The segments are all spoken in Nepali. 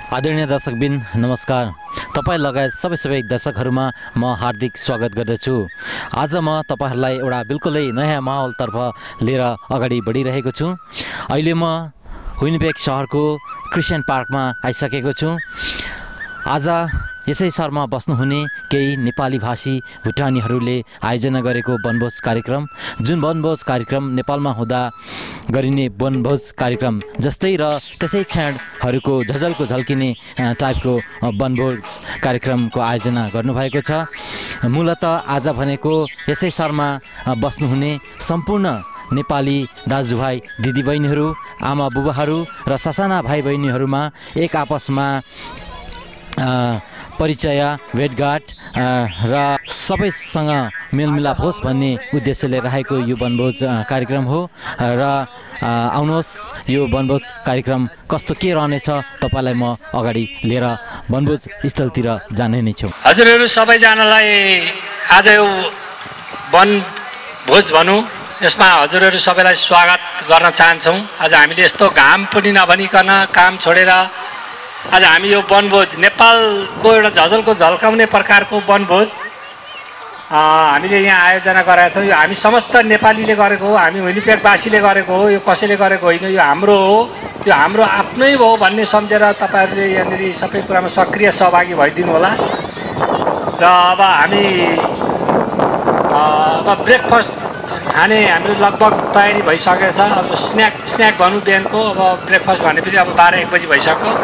आदरणीय दर्शकबिन नमस्कार। तपाईँ लगायत सबै दर्शकहरूमा म हार्दिक स्वागत गर्दछु। आज म तपाईहरूलाई एउटा बिल्कुलै नयाँ माहौलतर्फ लिएर अगाडि बढिरहेको छु। अहिले म विनिपेग सहरको क्रिस्चियन पार्कमा आइसकेको छु। आज यसै सहरमा बस्नुहुने केही नेपाली भाषी भुटानीहरूले आयोजना गरेको वनभोज कार्यक्रम, जुन वनभोज कार्यक्रम नेपालमा हुँदा गरिने वनभोज कार्यक्रम जस्तै र त्यसै क्षणहरूको झझल्को झल्किने टाइपको वनभोज कार्यक्रमको आयोजना गर्नुभएको छ। मूलत आज भनेको यसै सहरमा बस्नुहुने सम्पूर्ण नेपाली दाजुभाइ दिदीबहिनीहरू, आमा बुबाहरू र ससाना भाइ बहिनीहरूमा एक आपसमा परिचय, भेटघाट र सबैसँग मेलमिलाप होस् भन्ने उद्देश्यले राखेको यो वनभोज कार्यक्रम हो। र आउनुहोस् यो वनभोज कार्यक्रम कस्तो के रहनेछ तपाईँलाई म अगाडि लिएर वनभोज स्थलतिर जाने नै छु। हजुरहरू सबैजनालाई आज यो वनभोज भनौँ, यसमा हजुरहरू सबैलाई स्वागत गर्न चाहन्छौँ। आज हामीले यस्तो घाम पनि नभनिकन काम छोडेर आज हामी यो वनभोज, नेपालको एउटा झझल्को झल्काउने प्रकारको वनभोज हामीले यहाँ आयोजना गरेका छौँ। यो हामी समस्त नेपालीले गरेको हो, हामी विनिपेगवासीले गरेको हो, यो कसैले गरेको होइन, यो हाम्रो हो, यो हाम्रो आफ्नै हो भन्ने सम्झेर तपाईँहरूले यहाँनिर सबै कुरामा सक्रिय सहभागी भइदिनु होला। र अब हामी अब ब्रेकफास्ट खाने हाम्रो लगभग तयारी भइसकेको छ। अब स्न्याक भनौँ बिहानको, अब ब्रेकफास्ट भनेपछि अब 12-1 बजी भइसक्यो।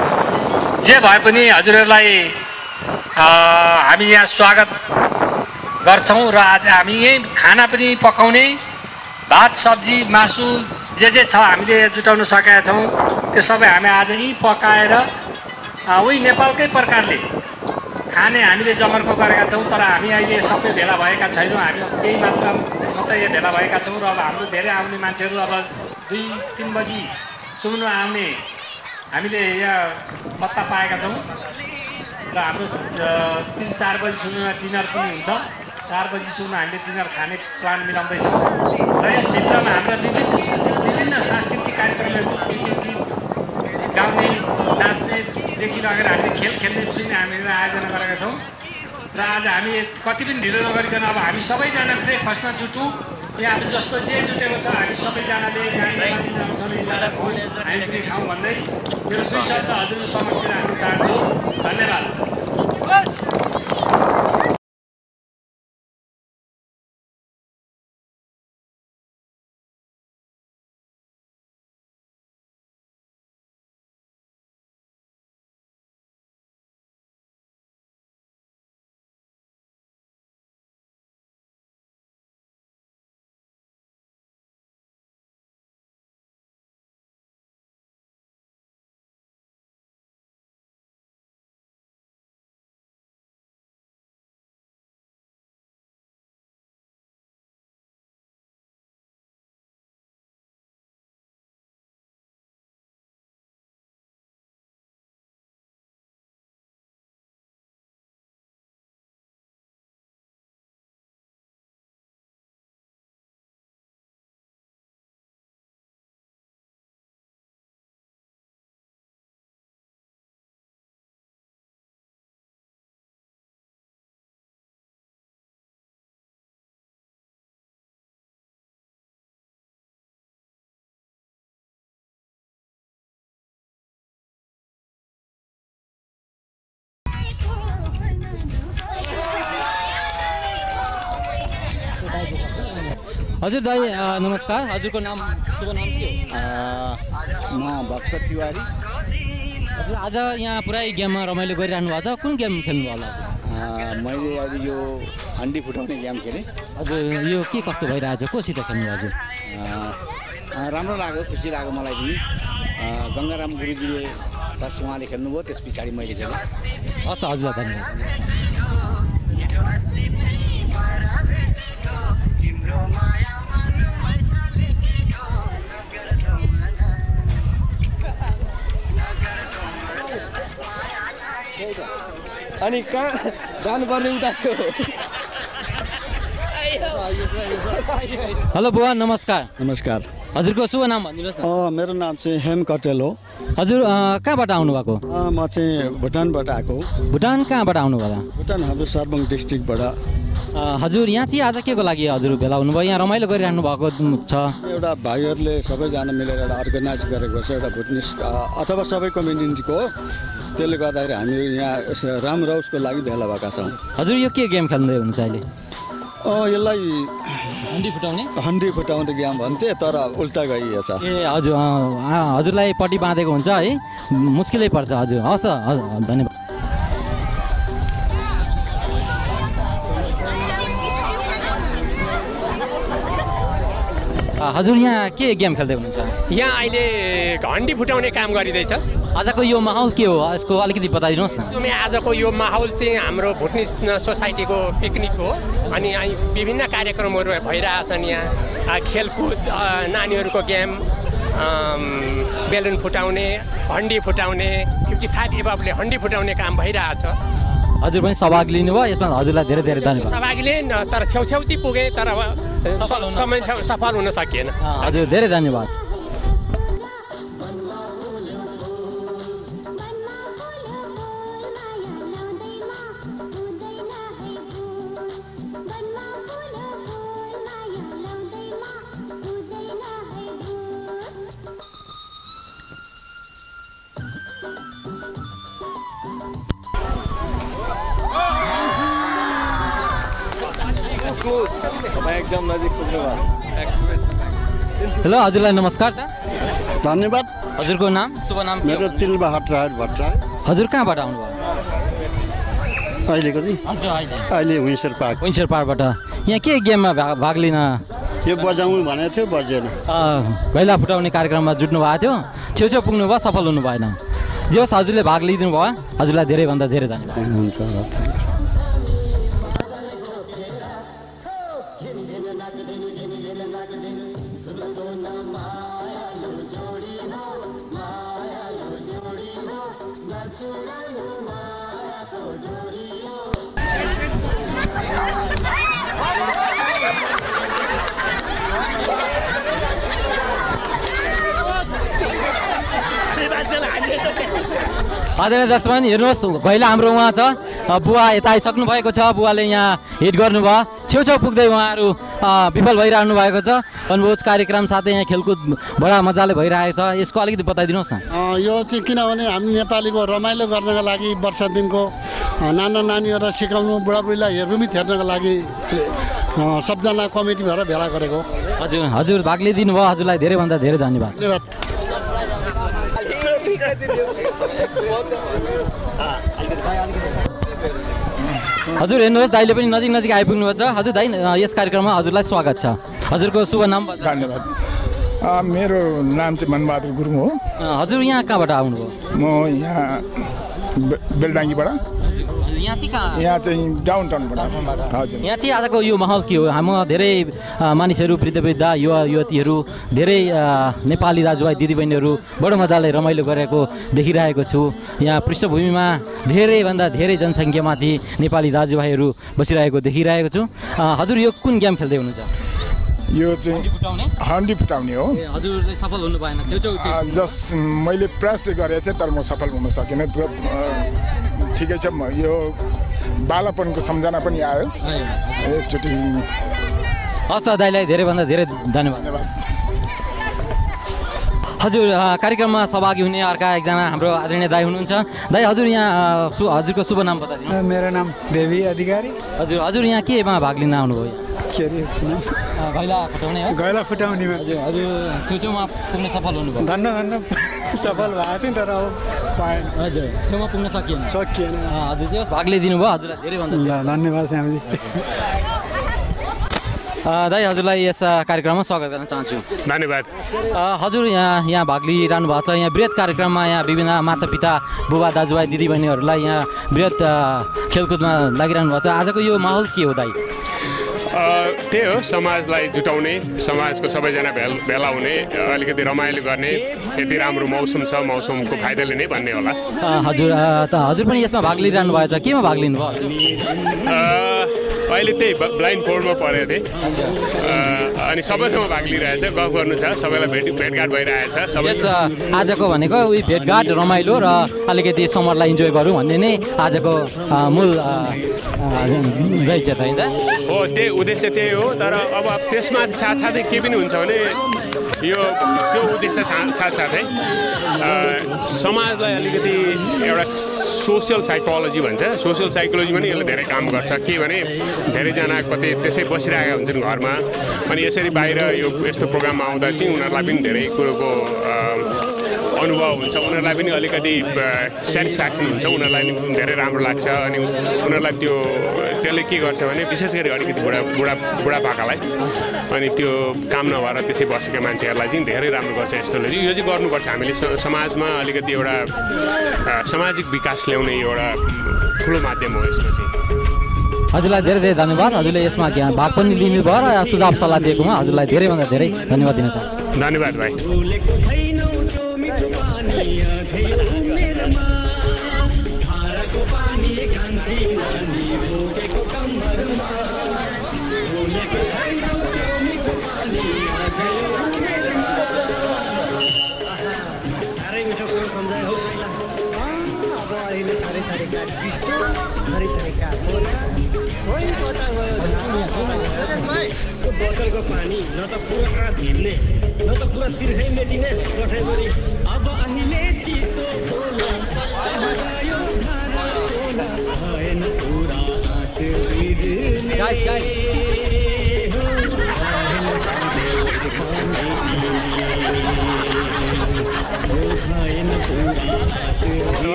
जे भए पनि हजुरहरूलाई हामी यहाँ स्वागत गर्छौँ। र आज हामी यहीँ खाना पनि पकाउने, भात सब्जी मासु जे छ हामीले जुटाउन सकेका छौँ, त्यो सबै हामी आज यहीँ पकाएर उही नेपालकै प्रकारले खाने हामीले जमर्को गरेका छौँ। तर हामी अहिले सबै भेला भएका छैनौँ, हामी केही मात्रा मात्रै यहाँ भेला भएका छौँ। र अब हाम्रो धेरै आउने मान्छेहरू अब 2-3 बजी सुन्नु आउने हामीले यहाँ पत्ता पाएका छौँ। र हाम्रो 3-4 बजी सुन्नुमा डिनर पनि हुन्छ। 4 बजी सुन्नु हामीले डिनर खाने प्लान मिलाउँदैछौँ। र यसभित्रमा हाम्रा विभिन्न सांस्कृतिक कार्यक्रमहरू, गीत गाउने, नाच्नेदेखि लगेर हामीले खेल खेल्ने पनि हामीले आयोजना गरेका छौँ। र आज हामी कति पनि ढिलो नगरिकन अब हामी सबैजना ब्रेकफास्टमा जुटौँ। यहाँ अब जस्तो जे जुटेको छ हामी सबैजनाले नानीहरू राम्रोसँग मिलाएर हामी पनि खाउँ भन्दै मेरो 2 शब्द हजुरको समक्ष राख्न चाहन्छु। धन्यवाद। हजुर दाइ नमस्कार। हजुरको नाम, शुभ नाम के हो? म भक्त तिवारी। हजुर आज यहाँ पुरै गेममा रमाइलो गरिरहनु भएको छ, कुन गेम खेल्नु भयो हजुर? मैले अहिले यो हन्डी फुटाउने गेम खेलेँ। हजुर यो के कस्तो भइरहेछ, कोसित खेल्नु हजुर? राम्रो लाग्यो, खुसी लाग्यो मलाई पनि। गङ्गाराम गुरुजीले फर्स्ट उहाँले खेल्नुभयो, त्यस पछाडि मैले खेलेँ। हस् त हजुरलाई धन्यवाद। अनि कहाँ जानुपर्ने उता थियो? हेलो बुवा नमस्कार। नमस्कार। हजुरको शुभ नाम भनिदिनुहोस् न। मेरो नाम चाहिँ हेम कटेल हो। हजुर कहाँबाट आउनुभएको? म चाहिँ भुटानबाट आएको। भुटान कहाँबाट आउनुभयो? भुटान हाम्रो सर्बङ डिस्ट्रिक्टबाट। हजुर यहाँ चाहिँ आज के को लागि हजुर भेला हुनुभयो? यहाँ रमाइलो गरिराख्नु भएको छ। एउटा भाइहरूले सबैजना मिलेर एउटा अर्गनाइज गरेको छ, एउटा भुटनिस अथवा सबै कम्युनिटीको हो। त्यसले गर्दाखेरि हामी यहाँ राम रौसको लागि भेला भएका छौँ। हजुर यो के गेम खेल्दै हुनुहुन्छ अहिले? यसलाई हन्डी फुटाउने गेम भन्थे तर उल्टा गइएछ। ए हजुर हजुरलाई पट्टी बाँधेको हुन्छ है, मुस्किलै पर्छ। हजुर हस् त, धन्यवाद। हजुर यहाँ के गेम खेल्दै हुनुहुन्छ? यहाँ अहिले हन्डी फुटाउने काम गरिँदैछ। आजको यो माहौल के हो यसको अलिकति बताइदिनुहोस् न। आजको यो माहौल चाहिँ हाम्रो भुटनिस सोसाइटीको पिकनिक हो अनि विभिन्न कार्यक्रमहरू भइरहेछन्। यहाँ खेलकुद, नानीहरूको गेम, बेलुन फुटाउने, हन्डी फुटाउने, 55 एबभले हन्डी फुटाउने काम भइरहेछ। हजुर पनि सहभाग लिनुभयो यसमा, हजुरलाई धेरै धेरै धन्यवाद। सहभाग लिएँ तर छेउछेउ चाहिँ पुगेँ तर सफल हुन सकिएन। हजुर धेरै धन्यवाद। एकदम नजिक पुग्नुभयो। हेलो हजुरलाई नमस्कार छ। धन्यवाद। हजुरको नाम, शुभ नाम? मेरो तिलबहादुर राय भट्टराई। हजुर कहाँबाट आउनुभयो? अहिलेको चाहिँ हजुर अहिले विन्सर पार्क। विन्सर पार्कबाट। यहाँ के गेममा भाग लिन? यो बजाउनु भनेको थियो, बजेन। घैला फुटाउने कार्यक्रममा जुट्नु भएको थियो, छेउछेउ पुग्नु भयो, सफल हुनु भएन। जे होस् हजुरले भाग लिइदिनु भयो, हजुरलाई धेरैभन्दा धेरै धन्यवाद। हुन्छ। आदरणीय दर्शकमान हेर्नुहोस्, घैला हाम्रो उहाँ छ, बुवा यता आइसक्नु भएको छ। बुवाले यहाँ हिट गर्नुभयो, छेउछेउ पुग्दै उहाँहरू विफल भइरहनु भएको छ। वनभोज कार्यक्रम साथै यहाँ खेलकुद बडा मजाले भइरहेको छ, यसको अलिकति बताइदिनुहोस् न। यो चाहिँ किनभने हामी नेपालीको रमाइलो गर्नका लागि वर्ष दिनको नाना नानीहरूलाई सिकाउनु, बुढाबुढीलाई हेर्नु हेर्नका लागि सबजना कमिटी भएर भेला गरेको। हजुर हजुर भाग लिइदिनु भयो, हजुरलाई धेरैभन्दा धेरै धन्यवाद। हजुर हेर्नुहोस्, दाइले पनि नजिक नजिक आइपुग्नु भएको छ। हजुर दाइ, यस कार्यक्रममा हजुरलाई स्वागत छ। हजुरको शुभ नाम? धन्यवाद। मेरो नाम चाहिँ मनबहादुर गुरुङ हो। हजुर यहाँ कहाँबाट आउनुभयो? म यहाँ बेलडाङ्गीबाट। यहाँ चाहिँ डाउन टाउनबाट। हजुर। यहाँ चाहिँ आजको यो माहौल के हो? म धेरै मानिसहरू, वृद्ध वृद्ध, युवा युवतीहरू, धेरै नेपाली दाजुभाइ दिदीबहिनीहरू बडो मजाले रमाइलो गरेको देखिरहेको छु। यहाँ पृष्ठभूमिमा धेरैभन्दा धेरै जनसङ्ख्यामा चाहिँ नेपाली दाजुभाइहरू बसिरहेको देखिरहेको छु। हजुर यो कुन गेम खेल्दै हुनुहुन्छ? यो चाहिँ हन्डी फुटाउने हो। हजुरले सफल हुनु भएन? जस्ट मैले प्रयास चाहिँ गरेको थिएँ तर म सफल हुन सकिनँ। ठिकै छ, यो बालापनको सम्झना पनि आयो एकचोटि। हस् त दाइलाई धेरैभन्दा धेरै धन्यवाद। हजुर कार्यक्रममा सहभागी हुने अर्का एकजना हाम्रो आदरणीय दाइ हुनुहुन्छ। दाइ हजुर यहाँ हजुरको शुभ नाम बताइदिनुहोस्। मेरो नाम देवी अधिकारी। हजुर हजुर यहाँ केमा भाग लिन आउनुभयो? के अरे घैला फुटाउने हो? घैला फुटाउनेमा। हजुर हजुर छेउछेउमा पुग्न सफल हुनुभयो? धन्न सफल भएको थिएँ तर अब पाएन। हजुर छेउमा पुग्न सकिएन? हजुर जे होस् भाग लिइदिनु भयो, हजुरलाई धेरैभन्दा धन्यवाद श्यामजी। दाइ हजुरलाई यस कार्यक्रममा स्वागत गर्न चाहन्छु। धन्यवाद। हजुर यहाँ भाग लिइरहनु भएको छ। यहाँ बृहत कार्यक्रममा यहाँ विभिन्न मातापिता, बुबा दाजुभाइ दिदीबहिनीहरूलाई यहाँ बृहत खेलकुदमा लागिरहनु भएको छ। आजको यो माहौल के हो दाइ? त्यही हो समाजलाई जुटाउने समाजको सबैजना भेला हुने अलिकति रमाइलो गर्ने यति राम्रो मौसम छ मौसमको फाइदा लिने भन्ने होला हजुर पनि यसमा भाग लिइरहनु भएको छ केमा भाग लिनुभयो अहिले त्यही ब्लाइन्ड फोल्डमा परेको थिएँ अनि सबैसँग भाग लिइरहेछ गफ गर्नु छ सबैलाई भेटघाट भइरहेछ आजको भनेको उही भेटघाट रमाइलो र अलिकति समरलाई इन्जोय गरौँ भन्ने नै आजको मूल रहेछ त होइन हो त्यही उद्देश्य त्यही हो तर अब त्यसमा साथसाथै के पनि हुन्छ भने त्यो उद्देश्य साथसाथै समाजलाई अलिकति एउटा सोसियल साइकोलोजी भन्छ सोसियल साइकोलोजी पनि यसले धेरै काम गर्छ के भने धेरैजना कतै त्यसै बसिरहेका हुन्छन् घरमा अनि यसरी बाहिर यो यस्तो प्रोग्राममा आउँदा चाहिँ उनीहरूलाई पनि धेरै कुरोको अनुभव हुन्छ उनीहरूलाई पनि अलिकति सेटिस्फ्याक्सन हुन्छ उनीहरूलाई पनि धेरै राम्रो लाग्छ अनि उनीहरूलाई त्यसले के गर्छ भने विशेष गरी अलिकति बुढापाकालाई अनि त्यो काम नभएर त्यसै बसेका मान्छेहरूलाई चाहिँ धेरै राम्रो गर्छ यस्तोले चाहिँ यो चाहिँ गर्नुपर्छ हामीले समाजमा अलिकति एउटा सामाजिक विकास ल्याउने एउटा ठुलो माध्यम हो यसमा चाहिँ हजुरलाई धेरै धेरै धन्यवाद हजुरले यसमा भाग पनि लिनुभयो र सुझाव सल्लाह दिएकोमा हजुरलाई धेरैभन्दा धेरै धन्यवाद दिन चाहन्छु धन्यवाद भाइ बोतलको पानी न त पुरा भिड्ने न त पुरा तिर्खै मेटिने कठैभरि अब अहिले चितो होला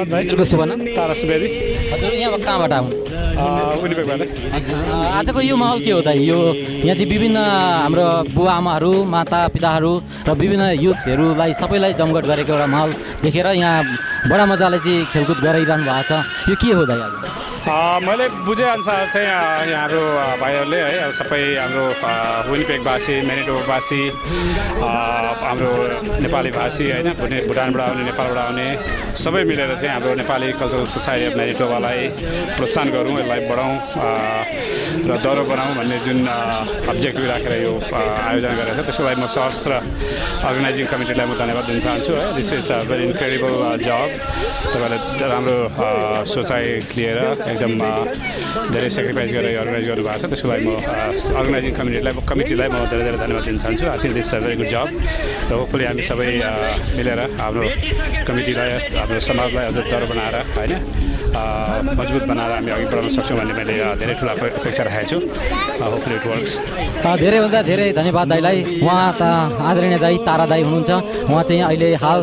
हजुरको शुभ नाम तारा सुवेदी हजुर यहाँ कहाँबाट आउनु विनिपेगबाट आजको यो माहौल के हो त यो यहाँ चाहिँ विभिन्न हाम्रो बुवा आमाहरू माता पिताहरू र विभिन्न युथहरूलाई सबैलाई जमघट गरेको एउटा माहौल देखेर यहाँ बडा मजाले चाहिँ खेलकुद गराइरहनु भएको छ यो के हो दाइ मैले बुझेअनुसार चाहिँ यहाँहरू भाइहरूले है अब सबै हाम्रो विनिपेगवासी म्यानिटोबावासी हाम्रो नेपाली भाषी होइन भुटानबाट आउने नेपालबाट आउने सबै मिलेर चाहिँ हाम्रो नेपाली कल्चरल सोसाइटी अफ म्यानिटोबालाई प्रोत्साहन गरौँ यसलाई बढाउँ र दह्रो बनाऊँ भन्ने जुन अब्जेक्टिभ राखेर यो आयोजना गरेको छ त्यसको लागि म सशस्त्र अर्गनाइजिङ कमिटीलाई म धन्यवाद दिन चाहन्छु है this is a very incredible जब तपाईँले राम्रो सोचाइ लिएर एकदम धेरै सेक्रिफाइस गरेर अर्गनाइज गर्नुभएको छ त्यसको लागि म अर्गनाइजिङ कमिटीलाई म धेरै धेरै धन्यवाद दिन चाहन्छु I think this is a very good जब र होपफुली हामी सबै मिलेर हाम्रो कमिटीलाई हाम्रो समाजलाई अझ दह्रो बनाएर होइन मजबुत बनाएर हामी अघि बढाउन सक्छौँ भन्ने मैले धेरै ठुलो अपेक्षा राखेको छु होपफुली इट वर्क्स धेरैभन्दा धेरै धन्यवाद दाइलाई उहाँ त आदरणीय दाइ तारा दाइ हुनुहुन्छ उहाँ चाहिँ अहिले हाल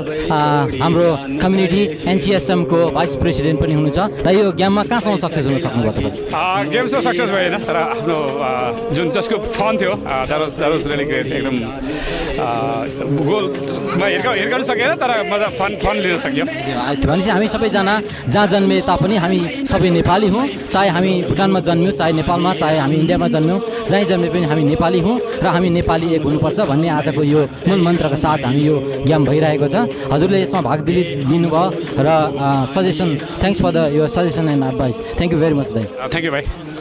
हाम्रो कम्युनिटी एनसिएसएमको भाइस प्रेसिडेन्ट पनि हुनुहुन्छ दाइ यो गेममा कहाँसम्म सक्सेस हुन सक्नुभयो तपाईँ गेम्समा सक्सेस भएन तर आफ्नो जुन जसको फन थियो द्याट वाज रियली ग्रेट एकदम गोलमा हिर्काउन सकेन तर मजा फन लिन सक्यो भनेपछि हामी सबैजना जहाँ जन्मे तापनि हामी सबै नेपाली हौँ चाहे हामी भुटानमा जन्म्यौँ चाहे नेपालमा चाहे हामी इन्डियामा जन्म्यौँ जहीँ जन्मे पनि हामी नेपाली हौँ र हामी नेपाली एक हुनुपर्छ भन्ने आजको यो मूल मन्त्रका साथ हामी यो गेम भइरहेको छ हजुरले यसमा भाग लिनुभयो र सजेसन थ्याङ्क्स फर द यो suggestion and advice thank you very much दाइ थ्याङ्क यू भाइ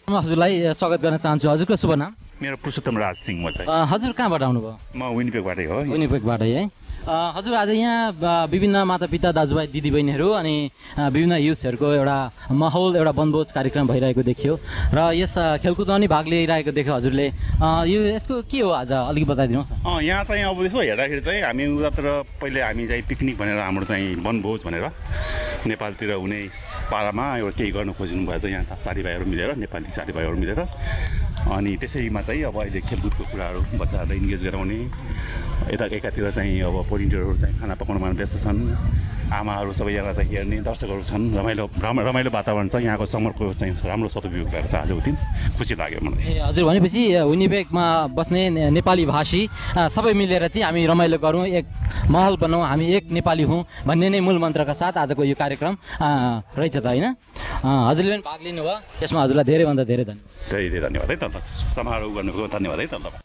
म हजुरलाई स्वागत गर्न चाहन्छु हजुरको शुभ नाम मेरो पुरुषोत्तम राज सिंह म चाहिँ हजुर कहाँबाट आउनुभयो म विनिपेगबाटै हो विनिपेगबाटै है हजुर आज यहाँ विभिन्न मातापिता दाजुभाइ दिदीबहिनीहरू अनि विभिन्न युथ्सहरूको एउटा माहौल एउटा वनभोज कार्यक्रम भइरहेको देखियो र यस खेलकुदमा पनि भाग लिइरहेको देख्यो हजुरले यो यसको के हो आज अलिक बताइदिनुहोस् न यहाँ चाहिँ अब यसो हेर्दाखेरि चाहिँ हामी उतातिर पहिले हामी चाहिँ पिकनिक भनेर हाम्रो चाहिँ वनभोज भनेर नेपालतिर हुने पारामा एउटा केही गर्न खोज्नु भएछ यहाँ साथीभाइहरू मिलेर नेपाली साथीभाइहरू मिलेर अनि त्यसैमा चाहिँ अब अहिले खेलकुदको कुराहरू बच्चाहरूलाई इन्गेज गराउने यता एकातिर चाहिँ अब भोलिन्टियरहरू चाहिँ खाना पकाउनुमा व्यस्त छन् आमाहरू सबैजना चाहिँ हेर्ने दर्शकहरू छन् रमाइलो वातावरण छ यहाँको समरको चाहिँ राम्रो सदुपयोग भएको छ आजको दिन खुसी लाग्यो मलाई ए हजुर भनेपछि विनिपेगमा बस्ने नेपाली भाषी सबै मिलेर चाहिँ हामी रमाइलो गरौँ एक माहौल बनाऊँ हामी एक नेपाली हौँ भन्ने नै मूल मन्त्रका साथ आजको यो कार्यक्रम रहेछ त होइन हजुरले पनि भाग लिनुभयो त्यसमा हजुरलाई धेरैभन्दा धेरै धन्यवाद है त समारोह गर्नुको धन्यवाद है त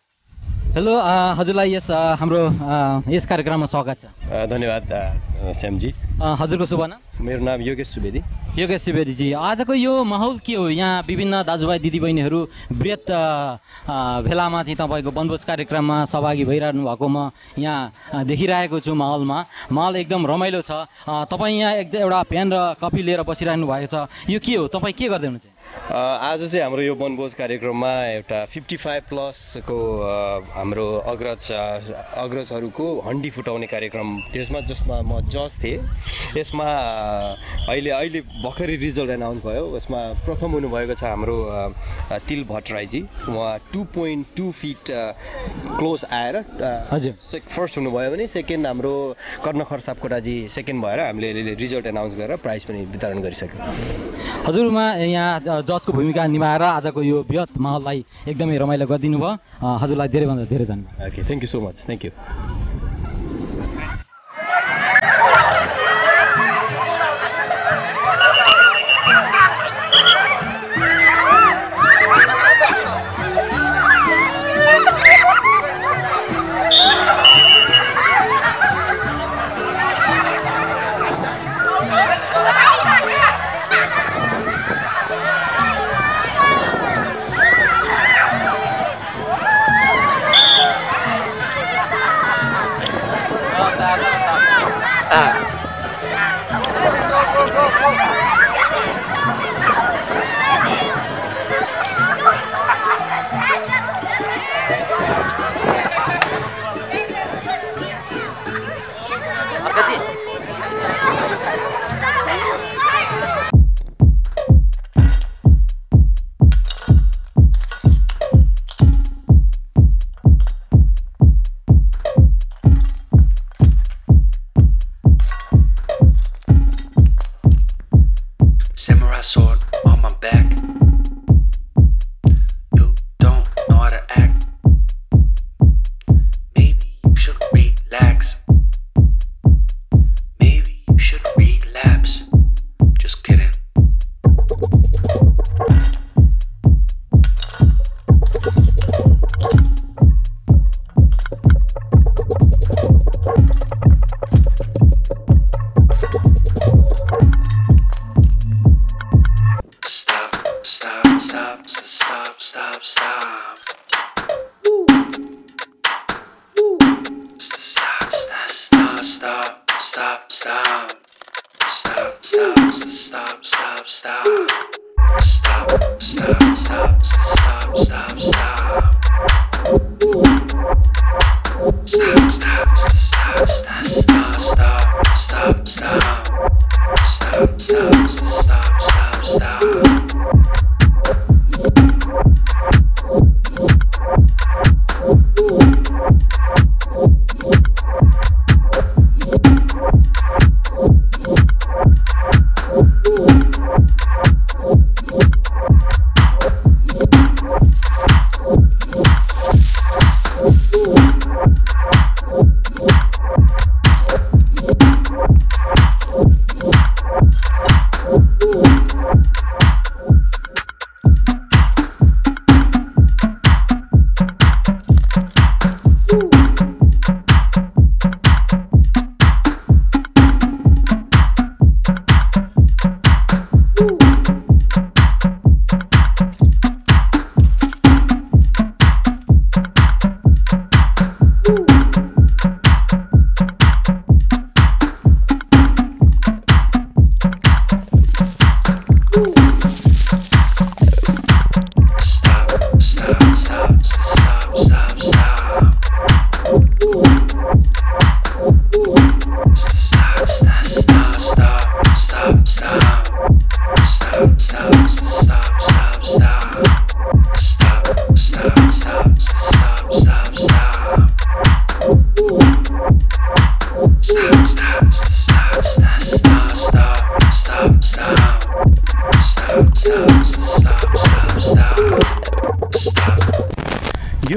हेलो हजुरलाई यस हाम्रो यस कार्यक्रममा स्वागत छ धन्यवाद श्यामजी हजुरको शुभ नाम मेरो नाम योगेश सुवेदी योगेश सुवेदीजी आजको यो माहौल के हो यहाँ विभिन्न दाजुभाइ दिदीबहिनीहरू बृहत भेलामा चाहिँ तपाईँको वनभोज कार्यक्रममा सहभागी भइरहनु भएको म यहाँ देखिरहेको छु माहौल एकदम रमाइलो छ तपाईँ यहाँ एउटा पेन र कपी लिएर बसिरहनु भएको छ यो के हो तपाईँ के गर्दै हुनुहुन्छ आज चाहिँ हाम्रो यो वनभोज कार्यक्रममा एउटा 55+ को हाम्रो अग्रजहरूको हन्डी फुटाउने कार्यक्रम त्यसमा जसमा म जज थिएँ यसमा अहिले भर्खरै रिजल्ट एनाउन्स भयो यसमा प्रथम हुनुभएको छ हाम्रो तिल भट्टराईजी उहाँ 2.2 फिट क्लोज आएर हजुर फर्स्ट हुनुभयो भने सेकेन्ड हाम्रो कर्णखर सापकोटाजी सेकेन्ड भएर हामीले रिजल्ट एनाउन्स गरेर प्राइज पनि वितरण गरिसक्यौँ हजुरमा यहाँ जजको भूमिका निभाएर आजको यो बृहत माहौललाई एकदमै रमाइलो गरिदिनु भयो हजुरलाई धेरैभन्दा धेरै धन्यवाद okay thank you so much thank you Samurai sword on my back. You don't know how to act. Maybe you should relax. Maybe you should relapse. Just kidding.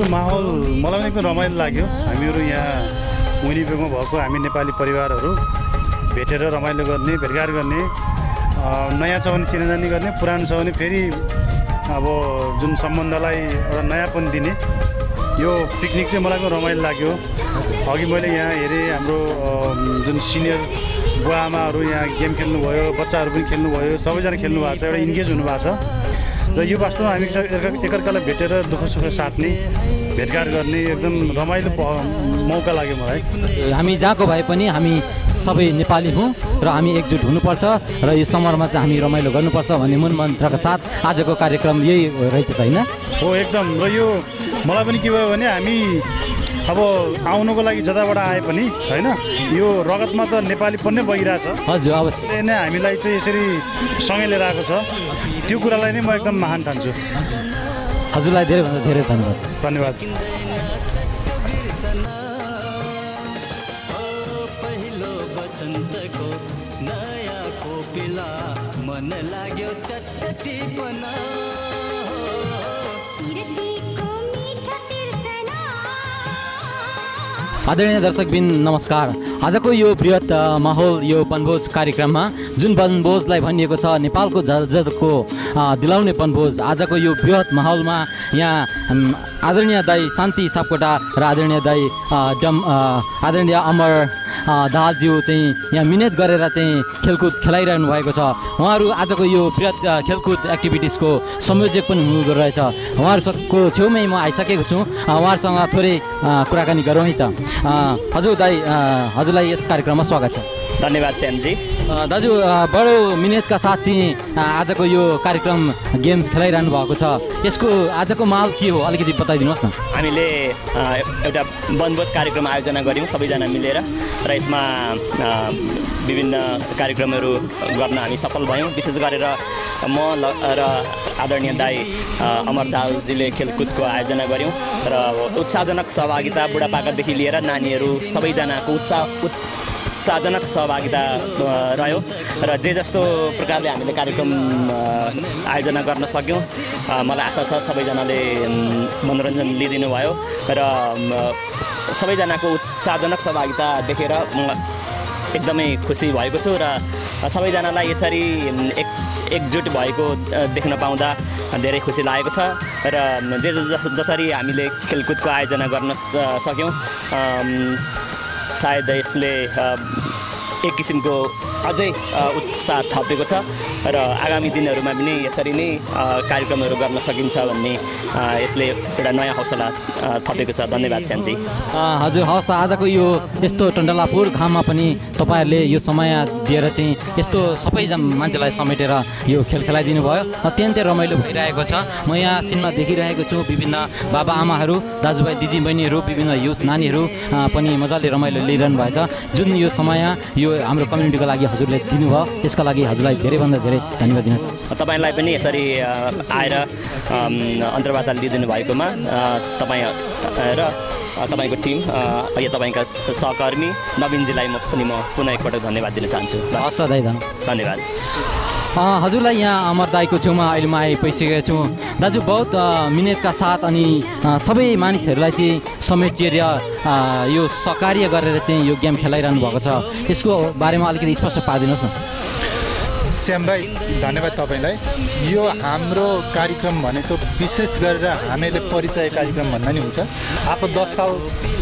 यो माहौल मलाई पनि एकदम रमाइलो लाग्यो। हामीहरू यहाँ विनिपेगमा भएको हामी नेपाली परिवारहरू भेटेर रमाइलो गर्ने, भेटघाट गर्ने, नयाँ छ भने चिनाजानी गर्ने, पुरानो छ भने फेरि अब जुन सम्बन्धलाई एउटा नयाँपन दिने यो पिकनिक चाहिँ मलाई पनि रमाइलो लाग्यो। अघि मैले यहाँ हेरेँ हाम्रो जुन सिनियर बुवा आमाहरू यहाँ गेम खेल्नुभयो, बच्चाहरू पनि खेल्नुभयो, सबैजना खेल्नु भएको छ, एउटा इन्गेज हुनुभएको छ र यो वास्तवमा हामी एकअर्कालाई भेटेर दुःख सुख साट्ने, भेटघाट गर्ने एकदम रमाइलो मौका लाग्यो मलाई। हामी जहाँको भए पनि हामी सबै नेपाली हौँ र हामी एकजुट हुनुपर्छ र यो समरमा चाहिँ हामी रमाइलो गर्नुपर्छ भन्ने मूल मन्त्रका साथ आजको कार्यक्रम यही रहेछ त होइन? हो एकदम। र यो मलाई पनि के भयो भने हामी अब आउनुको लागि जताबाट आए पनि होइन यो रगतमा त नेपालीपन नै बगिरहेछ। हजुर अवश्य नै हामीलाई चाहिँ यसरी सँगै लिएर आएको छ, त्यो कुरालाई नै म एकदम महान ठान्छु। हजुरलाई धेरैभन्दा धेरै धन्यवाद। धन्यवाद। मन लाग्यो चटपटीपन आदरणीय दर्शकबिन नमस्कार। आजको यो बृहत माहौल यो वनभोज कार्यक्रममा जुन वनभोजलाई भनिएको छ नेपालको जलजको दिलाउने वनभोज, आजको यो बृहत माहौलमा यहाँ आदरणीय दाई शान्ति सापकोटा र आदरणीय दाई आदरणीय अमर दाहालज्यू चाहिँ यहाँ मिहिनेत गरेर चाहिँ खेलकुद खेलाइरहनु भएको छ। उहाँहरू आजको यो बृहत खेलकुद एक्टिभिटिजको संयोजक पनि हुनुहुँदो रहेछ। उहाँहरूको छेउमै म आइसकेको छु, उहाँहरूसँग थोरै कुराकानी गरौँ है त। हजुर दाई, हजुरलाई यस कार्यक्रममा स्वागत छ। धन्यवाद श्यामजी। दाजु बडो मिहिनेतका साथ चाहिँ आजको यो कार्यक्रम गेम्स खेलाइरहनु भएको छ, यसको आजको माहौल के हो अलिकति बताइदिनुहोस् न। हामीले एउटा वनभोज कार्यक्रम आयोजना गऱ्यौँ सबैजना मिलेर र यसमा विभिन्न कार्यक्रमहरू गर्न हामी सफल भयौँ। विशेष गरेर म र आदरणीय दाई अमर दाहालजीले खेलकुदको आयोजना गऱ्यौँ र उत्साहजनक सहभागिता बुढापाकादेखि लिएर नानीहरू सबैजनाको उत्साहजनक सहभागिता रह्यो र जे जस्तो प्रकारले हामीले कार्यक्रम आयोजना गर्न सक्यौँ मलाई आशा छ सबैजनाले मनोरञ्जन लिइदिनु भयो र सबैजनाको उत्साहजनक सहभागिता देखेर म एकदमै खुसी भएको छु र सबैजनालाई यसरी एकजुट भएको देख्न पाउँदा धेरै खुसी लागेको छ र जसरी हामीले खेलकुदको आयोजना गर्न सक्यौँ सायद यसले एक किसिमको अझै उत्साह थपेको छ र आगामी दिनहरूमा पनि यसरी नै कार्यक्रमहरू गर्न सकिन्छ भन्ने यसले एउटा नयाँ हौसला थपेको छ। धन्यवाद श्यामजी। हजुर हवस् त, आजको यो यस्तो टन्डलापुर घाममा पनि तपाईँहरूले यो समय दिएर चाहिँ यस्तो सबै मान्छेलाई समेटेर यो खेल खेलाइदिनु भयो, अत्यन्तै रमाइलो भइरहेको छ। म यहाँ सिनमा देखिरहेको छु विभिन्न बाबा आमाहरू, दाजुभाइ दिदीबहिनीहरू, विभिन्न युथ नानीहरू पनि मजाले रमाइलो लिइरहनु भएको छ। जुन यो समय यो हाम्रो कम्युनिटीको लागि हजुरले दिनुभयो त्यसका लागि हजुरलाई धेरैभन्दा धेरै धन्यवाद दिन चाहन्छु। तपाईँलाई पनि यसरी आएर अन्तर्वार्ता लिइदिनु भएकोमा तपाईँ र तपाईँको टिम यो तपाईँका सहकर्मी नवीनजीलाई म पुनः एकपटक धन्यवाद दिन चाहन्छु। हस् त दाइ, धन्यवाद। हजुरलाई यहाँ अमर दाईको छेउमा अहिले म आइपुगिसकेको छु। दाजु बहुत मिहिनेतका साथ अनि सबै मानिसहरूलाई चाहिँ समेटेर यो सहकार्य गरेर चाहिँ यो गेम खेलाइरहनु भएको छ, यसको बारेमा अलिकति स्पष्ट पारिदिनुहोस् न। श्याम भाइ धन्यवाद तपाईँलाई। यो हाम्रो कार्यक्रम भनेको विशेष गरेर हामीले परिचय कार्यक्रम भन्दा नि हुन्छ। अब 10 साल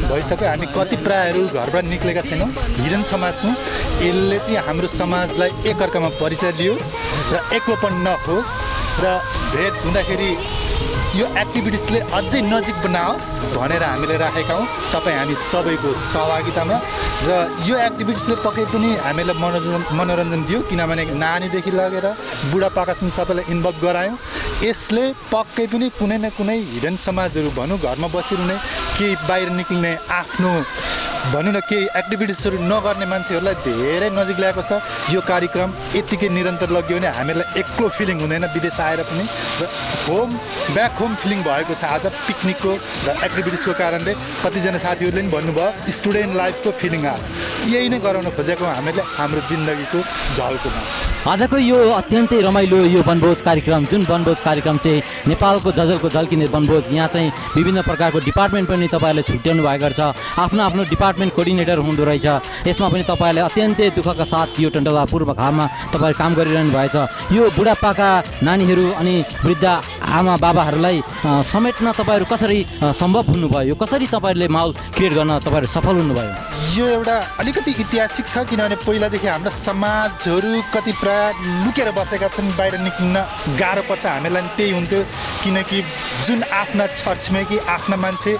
भइसक्यो हामी कति प्रायहरू घरबाट निक्लेका छैनौँ, हिडन समाज छौँ। यसले चाहिँ हाम्रो समाजलाई एकअर्कामा परिचय लियोस् र एक्लोपन नहोस् र भेट हुँदाखेरि यो एक्टिभिटिजले अझै नजिक बनाओस् भनेर हामीले राखेका हौँ तपाईँ हामी सबैको सहभागितामा। र यो एक्टिभिटिजले पक्कै पनि हामीलाई मनोरञ्जन दियो, किनभने नानीदेखि लगेर बुढापाकासम्म सबैलाई इन्भल्भ गरायौँ। यसले पक्कै पनि कुनै न कुनै हिडन समाजहरू भनौँ, घरमा बसिरहने केही बाहिर निक्लिने आफ्नो भनौँ न केही एक्टिभिटिजहरू नगर्ने मान्छेहरूलाई धेरै नजिक ल्याएको छ। यो कार्यक्रम यतिकै निरन्तर लग्यो भने हामीलाई एक्लो फिलिङ हुँदैन विदेश आएर पनि, र ब्याक होम फिलिङ भएको छ आज पिकनिकको र एक्टिभिटिजको कारणले। कतिजना साथीहरूले पनि भन्नुभयो स्टुडेन्ट लाइफको फिलिङ आयो, यही नै गराउन खोजेको हामीले हाम्रो जिन्दगीको झल्कोमा। आजको यो अत्यन्तै रमाइलो यो वनभोज कार्यक्रम, जुन वनभोज कार्यक्रम चाहिँ नेपालको जजलको झल्किने वनभोज, यहाँ चाहिँ विभिन्न प्रकारको डिपार्टमेन्ट पनि तपाईँहरूले छुट्याउनु भएको छ, आफ्नो आफ्नो डिपार्टमेन्ट कोअर्डिनेटर हुँदो रहेछ। यसमा पनि तपाईँहरूले अत्यन्तै दुःखका साथ यो टन्डवा पूर्व घाममा तपाईँहरू काम गरिरहनु भएछ। यो बुढापाका नानीहरू अनि वृद्ध आमा बाबाहरूलाई समेट्न तपाईँहरू कसरी सम्भव हुनुभयो, यो कसरी तपाईँहरूले माहौल क्रिएट गर्न तपाईँहरू सफल हुनुभयो? यो एउटा अलिकति ऐतिहासिक छ, किनभने पहिलादेखि हाम्रा समाजहरू कति प्राय लुकेर बसेका छन्, बाहिर निक्लिन गाह्रो पर्छ। हामीलाई त्यही हुन्थ्यो, किनकि जुन आफ्ना छरछिमेकी आफ्ना मान्छे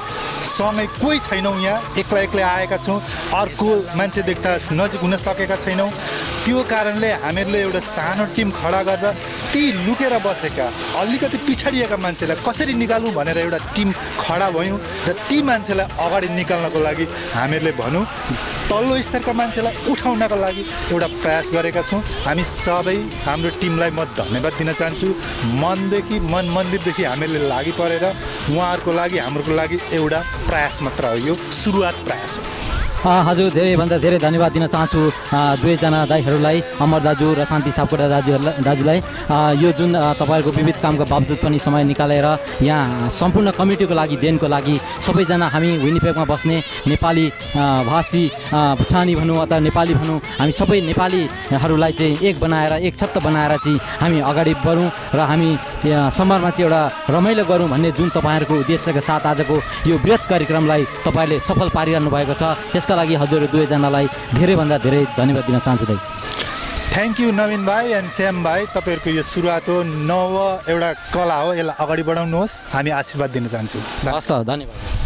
सँगै कोही छैनौँ, यहाँ एक्लै एक्लै आएका छौँ, अर्को मान्छे देख्दा नजिक हुन सकेका छैनौँ। त्यो कारणले हामीहरूले एउटा सानो टिम खडा गरेर ती लुकेर बसेका अलिकति पिछडिएका मान्छेलाई कसरी निकालौँ भनेर एउटा टिम खडा भयौँ र ती मान्छेलाई अगाडि निकाल्नको लागि हामीहरूले भनौँ तल्लो स्तरका मान्छेलाई उठाउनको लागि एउटा प्रयास गरेका छौँ। हामी सबै हाम्रो टिमलाई म धन्यवाद दिन चाहन्छु। मनदेखि मन्दिरदेखि हामीहरूले लागि परेर उहाँहरूको लागि हाम्रो लागि एउटा प्रयास मात्र हो, यो सुरुवात प्रयास हो। हजुर, धेरैभन्दा धेरै धन्यवाद दिन चाहन्छु दुवैजना दाइहरूलाई, अमर दाजु र शान्ति सापकोटा दाजुलाई। यो जुन तपाईँहरूको विविध कामको बावजुद पनि समय निकालेर यहाँ सम्पूर्ण कमिटीको लागि देनको लागि सबैजना हामी विनिपेगमा बस्ने नेपाली भाषी भुटानी भनौँ अथवा नेपाली भनौँ, हामी सबै नेपालीहरूलाई चाहिँ एक बनाएर एक छत्त बनाएर चाहिँ हामी अगाडि बढौँ र हामी समाजमा चाहिँ एउटा रमाइलो गरौँ भन्ने जुन तपाईँहरूको उद्देश्यका साथ आजको यो बृहत् कार्यक्रमलाई तपाईँहरूले सफल पारिरहनु भएको छ। यसका लागि हजुर दुवैजनालाई धेरैभन्दा धेरै धन्यवाद दिन चाहन्छु दाइ। थ्याङ्क यू नवीन भाइ एन्ड श्याम भाइ, तपाईँहरूको यो सुरुवात हो, नव एउटा कला हो, यसलाई अगाडि बढाउनुहोस्, हामी आशीर्वाद दिन चाहन्छु। हस् त, धन्यवाद।